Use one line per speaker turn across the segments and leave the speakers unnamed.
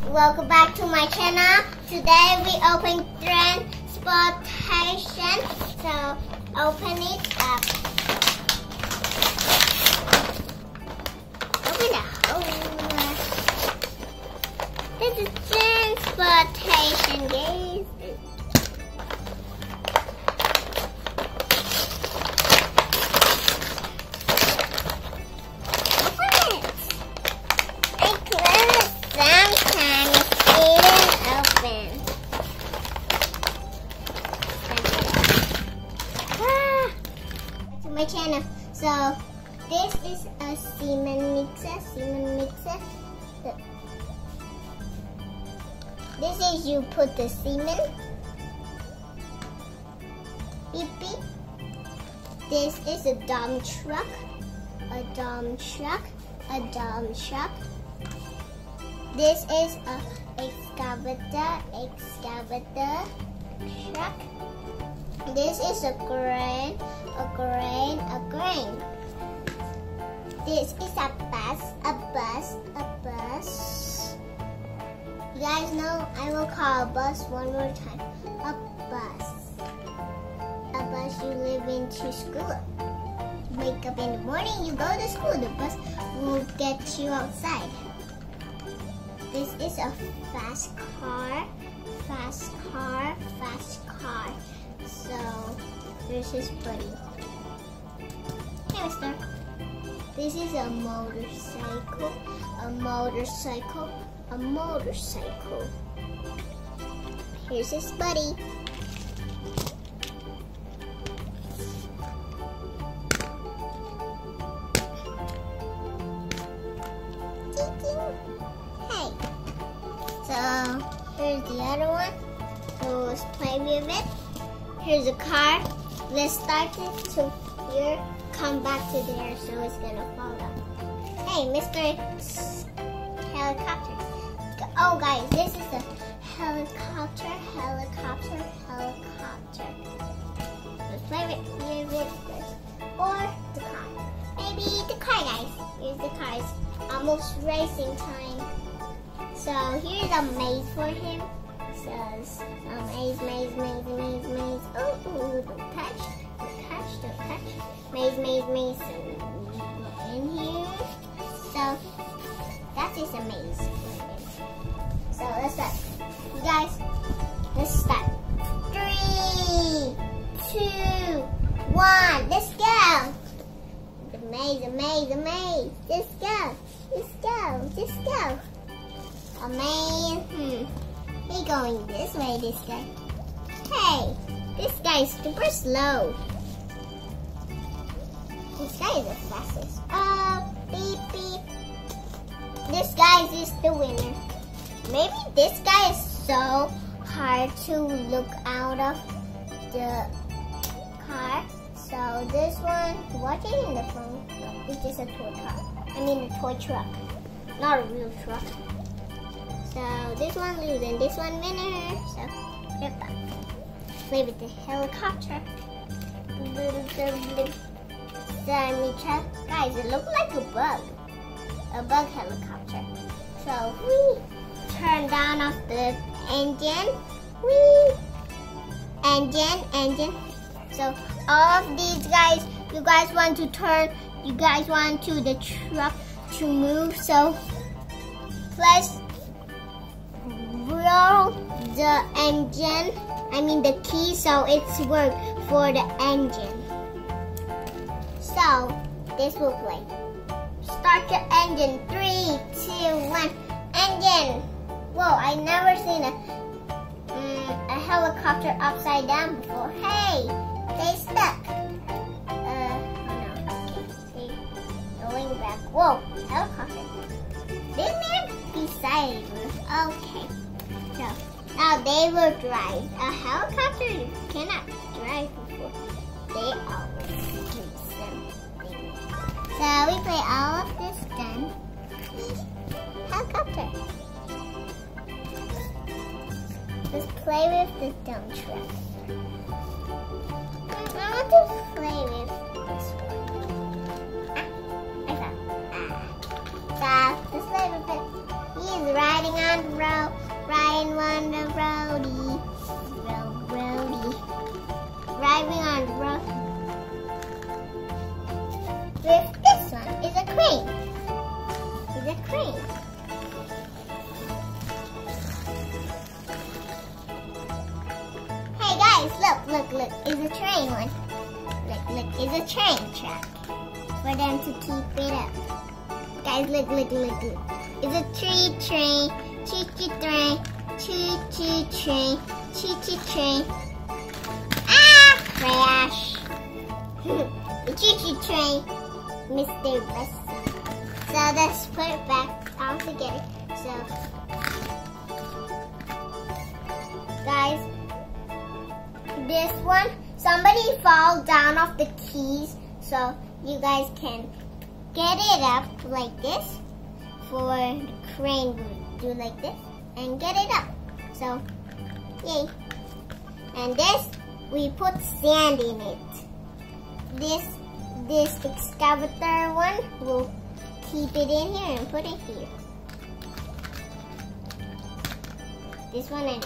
Welcome back to my channel. Today we open transportation. So open it up. Open the hole. This is transportation, guys. My channel. So this is a cement mixer. This is you put the cement. Beep beep. This is a dump truck. This is a excavator truck. This is a crane. This is a bus. You guys know I will call a bus one more time. A bus you live into school. You wake up in the morning, you go to school. The bus will get you outside. This is a fast car. So there's his buddy. Hey, mister. This is a motorcycle. Here's his buddy. Hey. So here's the other one. So let's play with it. Here's a car. Let's start it to here. Come back to there, so it's gonna fall down. Hey, Mr. Helicopter. Oh, guys, this is a helicopter. Let's play with it first. Or the car. Maybe the car, guys. Here's the car. It's almost racing time. So here's a maze for him. It says maze. Oh, don't touch. Maze. So in here. So that is a maze. So let's start. You guys, let's start. 3, 2, 1. Let's go. The maze. Let's go. A maze. He's going this way, this guy. Hey, this guy is super slow. This guy is the fastest. Beep beep. This guy is the winner. Maybe this guy is so hard to look out of the car. So this one, watching in the phone, it's just a toy car. I mean a toy truck, not a real truck. So this one lose and this one winner. So yep. Play with the helicopter. Guys, it looks like a bug helicopter. So we turn down off the engine. Engine. So all of these guys, you guys want to turn. You guys want the truck to move. So let's roll the engine. I mean the key, so it's work for the engine. So this will play. Start your engine. 3, 2, 1. Engine. Whoa! I never seen a helicopter upside down before. Hey, they stuck. Oh no. Okay. Going back. Whoa! Helicopter. They may be beside you. Okay. So now they will drive. A helicopter you cannot drive before. They always do something. So we play all of this then. Helicopter. Let's play with the dump truck. I want to play with this one. Let's play with it. He is riding on the road. on the roadie. Roadie. Driving on the road. With this one is a crane. Is a crane. Hey guys, look. Is a train one. Look, is a train track for them to keep it up. Guys, look. It's a train, choo-choo train, choo-choo train, choo-choo train. Ah, crash. The choo-choo train, Mr. Bus. So let's put it back all together. So, guys, this one, somebody fall down off the keys, so you guys can get it up like this. For the crane, do like this and get it up. So, yay. And this, we put sand in it. This excavator one, we'll keep it in here and put it here. This one and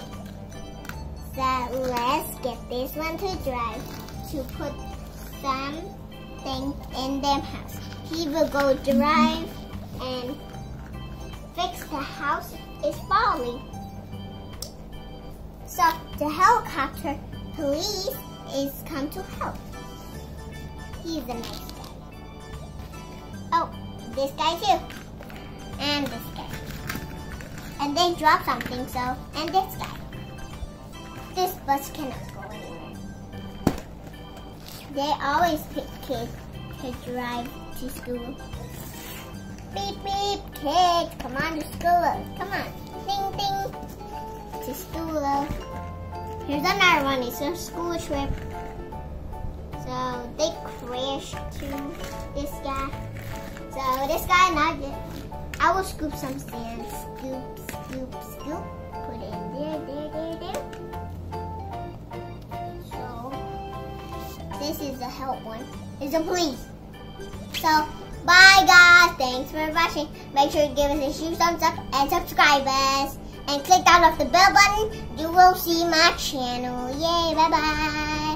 so let's get this one to drive to put something in them house. He will go drive and fix the house is falling. So the helicopter police is come to help. He's a nice guy. Oh, this guy too. And this guy. And they dropped something, so, and this guy. This bus cannot go anywhere. They always pick kids to drive to school. Beep, beep, kids, come on to school. Come on, ding, ding, to school. Here's another one, it's a school trip. So they crashed to this guy. So this guy, not good. I will scoop some sand. Scoop, scoop, scoop. Put it in there. So this is the help one. It's a police. So bye guys, thanks for watching. Make sure you give us a huge thumbs up and subscribe us. And click down off the bell button. You will see my channel. Yay, bye bye.